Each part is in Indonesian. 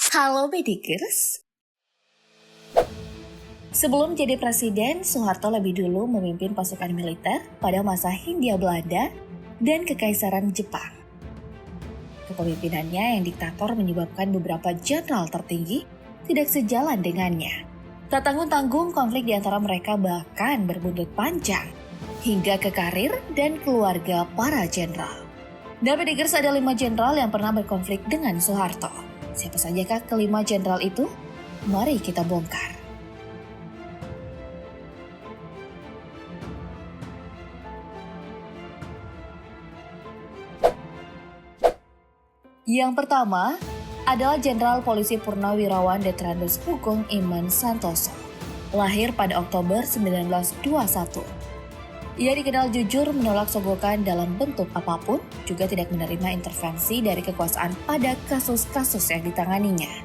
Halo Bedikers. Sebelum jadi presiden, Soeharto lebih dulu memimpin pasukan militer pada masa Hindia Belanda dan Kekaisaran Jepang. Kepemimpinannya yang diktator menyebabkan beberapa jenderal tertinggi tidak sejalan dengannya. Tak tanggung-tanggung konflik di antara mereka bahkan berbuntut panjang hingga ke karir dan keluarga para jenderal. Dan Bedikers ada 5 jenderal yang pernah berkonflik dengan Soeharto. Siapa sajakah kelima jenderal itu? Mari kita bongkar. Yang pertama adalah Jenderal Polisi Purnawirawan Detrandes Pugong Iman Santoso. Lahir pada Oktober 1921. Ia dikenal jujur menolak sogokan dalam bentuk apapun, juga tidak menerima intervensi dari kekuasaan pada kasus-kasus yang ditanganinya.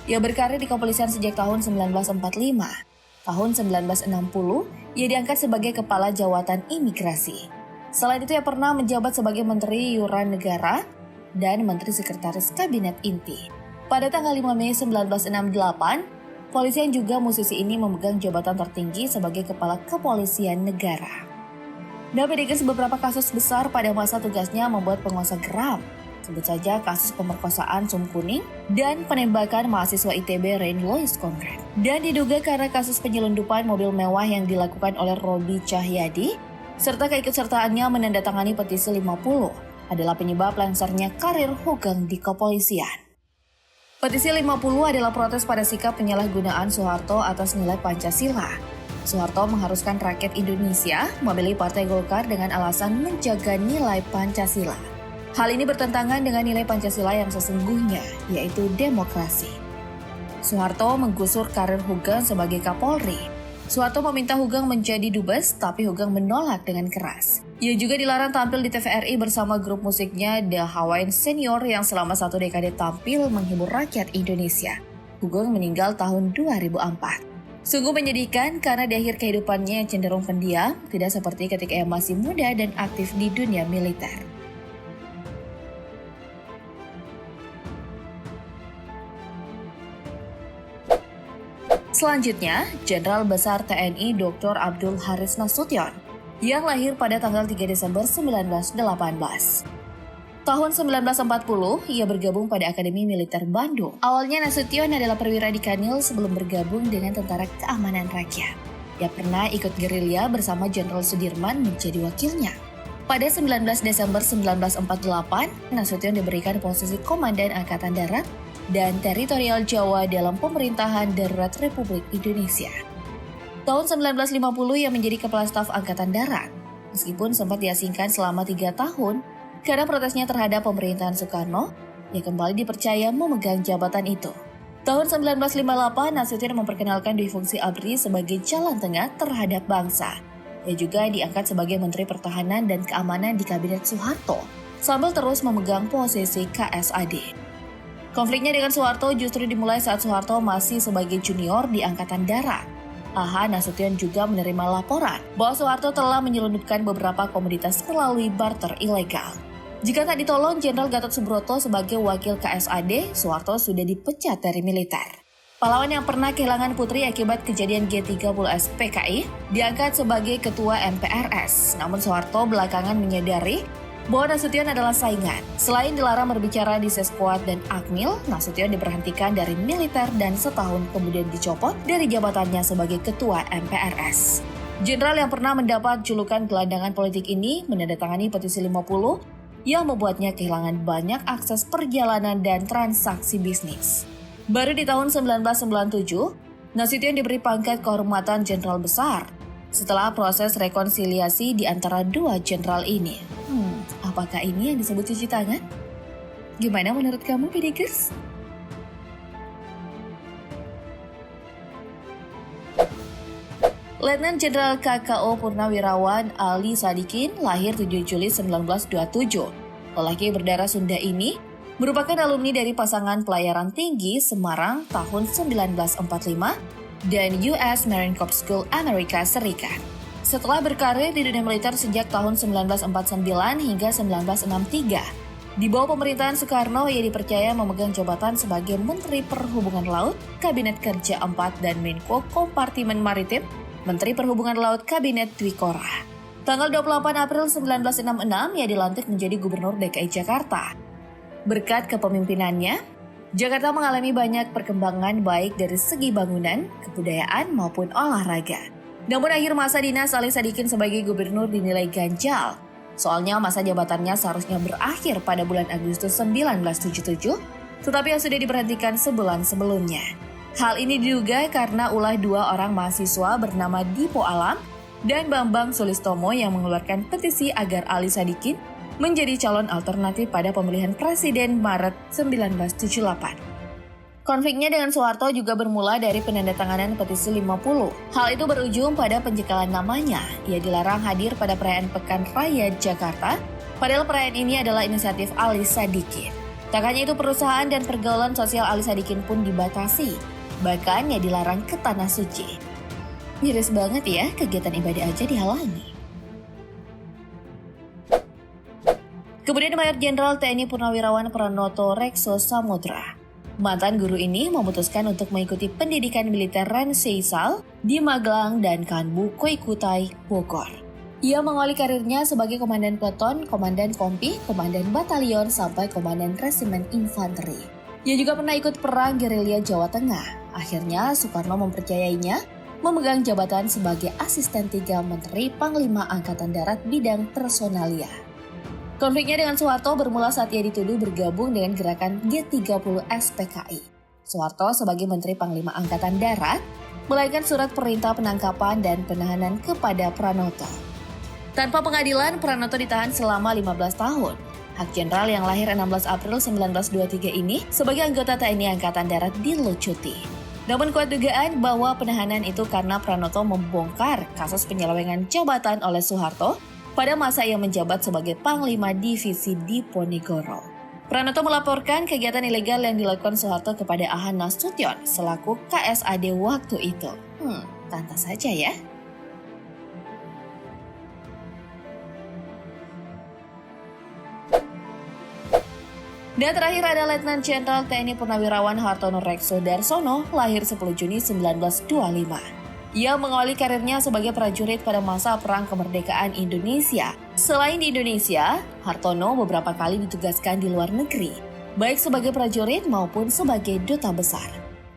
Ia berkarir di kepolisian sejak tahun 1945. Tahun 1960, ia diangkat sebagai Kepala Jawatan Imigrasi. Selain itu, ia pernah menjabat sebagai Menteri Iuran Negara dan Menteri Sekretaris Kabinet Inti. Pada tanggal 5 Mei 1968, polisi yang juga musisi ini memegang jabatan tertinggi sebagai Kepala Kepolisian Negara. Dan Bedikers beberapa kasus besar pada masa tugasnya membuat penguasa geram. Sebut saja kasus pemerkosaan Sum Kuning dan penembakan mahasiswa ITB Rein Louis Conrad. Dan diduga karena kasus penyelundupan mobil mewah yang dilakukan oleh Robi Cahyadi, serta keikutsertaannya menandatangani petisi 50 adalah penyebab lengsernya karir Hugeng di kepolisian. Petisi 50 adalah protes pada sikap penyalahgunaan Soeharto atas nilai Pancasila. Soeharto mengharuskan rakyat Indonesia memilih Partai Golkar dengan alasan menjaga nilai Pancasila. Hal ini bertentangan dengan nilai Pancasila yang sesungguhnya, yaitu demokrasi. Soeharto menggusur karir Hugeng sebagai Kapolri. Soeharto meminta Hugeng menjadi dubes, tapi Hugeng menolak dengan keras. Ia juga dilarang tampil di TVRI bersama grup musiknya The Hawaiian Senior yang selama 1 dekade tampil menghibur rakyat Indonesia. Hugeng meninggal tahun 2004. Sungguh menyedihkan karena di akhir kehidupannya yang cenderung pendiam, tidak seperti ketika ia masih muda dan aktif di dunia militer. Selanjutnya, Jenderal Besar TNI Dr. Abdul Haris Nasution yang lahir pada tanggal 3 Desember 1918. Tahun 1940, ia bergabung pada Akademi Militer Bandung. Awalnya Nasution adalah perwira di Kanil sebelum bergabung dengan Tentara Keamanan Rakyat. Ia pernah ikut gerilya bersama Jenderal Sudirman menjadi wakilnya. Pada 19 Desember 1948, Nasution diberikan posisi Komandan Angkatan Darat dan Teritorial Jawa dalam pemerintahan darurat Republik Indonesia. Tahun 1950 ia menjadi Kepala Staf Angkatan Darat, meskipun sempat diasingkan selama 3 tahun karena protesnya terhadap pemerintahan Soekarno, ia kembali dipercaya memegang jabatan itu. Tahun 1958, Nasution memperkenalkan dui fungsi ABRI sebagai jalan tengah terhadap bangsa. Ia juga diangkat sebagai Menteri Pertahanan dan Keamanan di Kabinet Soeharto, sambil terus memegang posisi KSAD. Konfliknya dengan Soeharto justru dimulai saat Soeharto masih sebagai junior di Angkatan Darat. Nasution juga menerima laporan bahwa Soeharto telah menyelundupkan beberapa komoditas melalui barter ilegal. Jika tak ditolong Jenderal Gatot Subroto sebagai wakil KSAD, Soeharto sudah dipecat dari militer. Pahlawan yang pernah kehilangan putri akibat kejadian G30S PKI diangkat sebagai Ketua MPRS. Namun Soeharto belakangan menyadari bahwa Nasution adalah saingan. Selain dilarang berbicara di Seskuad dan Akmil, Nasution diberhentikan dari militer dan setahun kemudian dicopot dari jabatannya sebagai Ketua MPRS. Jenderal yang pernah mendapat julukan gelandangan politik ini menandatangani petisi 50 yang membuatnya kehilangan banyak akses perjalanan dan transaksi bisnis. Baru di tahun 1997, Nasution diberi pangkat kehormatan Jenderal Besar setelah proses rekonsiliasi di antara 2 jenderal ini. Apakah ini yang disebut cuci tangan? Gimana menurut kamu, Bedikers? Letnan Jenderal KKO Purnawirawan Ali Sadikin lahir 7 Juli 1927. Lelaki berdarah Sunda ini merupakan alumni dari pasangan pelayaran tinggi Semarang tahun 1945 dan US Marine Corps School Amerika Serikat. Setelah berkarir di dunia militer sejak tahun 1949 hingga 1963, Di bawah pemerintahan Soekarno, ia dipercaya memegang jabatan sebagai Menteri Perhubungan Laut, Kabinet Kerja 4 dan Menko Kompartimen Maritim, Menteri Perhubungan Laut Kabinet Dwikora. Tanggal 28 April 1966, ia dilantik menjadi Gubernur DKI Jakarta. Berkat kepemimpinannya, Jakarta mengalami banyak perkembangan baik dari segi bangunan, kebudayaan maupun olahraga. Namun akhir masa dinas Ali Sadikin sebagai gubernur dinilai ganjal. Soalnya masa jabatannya seharusnya berakhir pada bulan Agustus 1977, tetapi yang sudah diberhentikan sebulan sebelumnya. Hal ini diduga karena ulah dua orang mahasiswa bernama Dipo Alam dan Bambang Sulistomo yang mengeluarkan petisi agar Ali Sadikin menjadi calon alternatif pada pemilihan presiden Maret 1978. Konfliknya dengan Soeharto juga bermula dari penandatanganan petisi 50. Hal itu berujung pada pencekalan namanya. Ia dilarang hadir pada perayaan Pekan Raya Jakarta, padahal perayaan ini adalah inisiatif Ali Sadikin. Tak hanya itu, perusahaan dan pergaulan sosial Ali Sadikin pun dibatasi. Bahkan ia dilarang ke Tanah Suci. Miris banget ya, kegiatan ibadah aja dihalangi. Kemudian Mayor Jenderal TNI Purnawirawan Pranoto Rekso Samudra. Mantan guru ini memutuskan untuk mengikuti pendidikan militer Renseisal di Magelang dan Kanbu Koikutai, Bogor. Ia mengawali karirnya sebagai komandan peleton, komandan kompi, komandan batalion, sampai komandan resimen infanteri. Ia juga pernah ikut perang gerilya Jawa Tengah. Akhirnya Soekarno mempercayainya memegang jabatan sebagai asisten 3 Menteri Panglima Angkatan Darat bidang personalia. Konfliknya dengan Soeharto bermula saat ia dituduh bergabung dengan gerakan G30 SPKI. Soeharto sebagai Menteri Panglima Angkatan Darat melayangkan surat perintah penangkapan dan penahanan kepada Pranoto. Tanpa pengadilan, Pranoto ditahan selama 15 tahun. Hak Jenderal yang lahir 16 April 1923 ini sebagai anggota TNI Angkatan Darat dilucuti. Namun kuat dugaan bahwa penahanan itu karena Pranoto membongkar kasus penyelewengan jabatan oleh Soeharto pada masa ia menjabat sebagai Panglima Divisi Diponegoro. Pranoto melaporkan kegiatan ilegal yang dilakukan Soeharto kepada Ahan Nasution selaku KSAD waktu itu. Pantas saja ya. Dan terakhir ada Letnan Jenderal TNI Purnawirawan Hartono Rekso Darsono, lahir 10 Juni 1925. Ia mengawali karirnya sebagai prajurit pada masa Perang Kemerdekaan Indonesia. Selain di Indonesia, Hartono beberapa kali ditugaskan di luar negeri, baik sebagai prajurit maupun sebagai duta besar.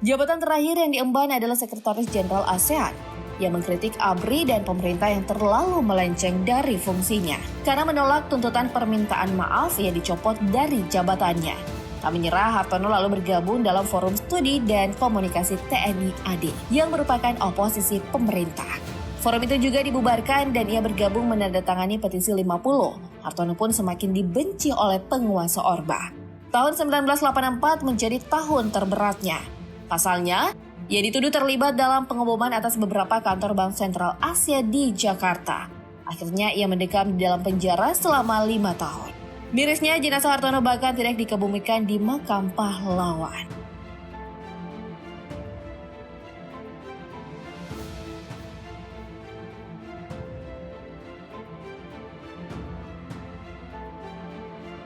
Jabatan terakhir yang diemban adalah Sekretaris Jenderal ASEAN. Ia mengkritik ABRI dan pemerintah yang terlalu melenceng dari fungsinya. Karena menolak tuntutan permintaan maaf, ia dicopot dari jabatannya. Tak menyerah, Hartono lalu bergabung dalam Forum Studi dan Komunikasi TNI AD yang merupakan oposisi pemerintah. Forum itu juga dibubarkan dan ia bergabung menandatangani petisi 50. Hartono pun semakin dibenci oleh penguasa Orba. Tahun 1984 menjadi tahun terberatnya. Pasalnya, ia dituduh terlibat dalam pengeboman atas beberapa kantor Bank Sentral Asia di Jakarta. Akhirnya ia mendekam di dalam penjara selama 5 tahun. Mirisnya, jenazah Hartono bahkan tidak dikebumikan di makam pahlawan.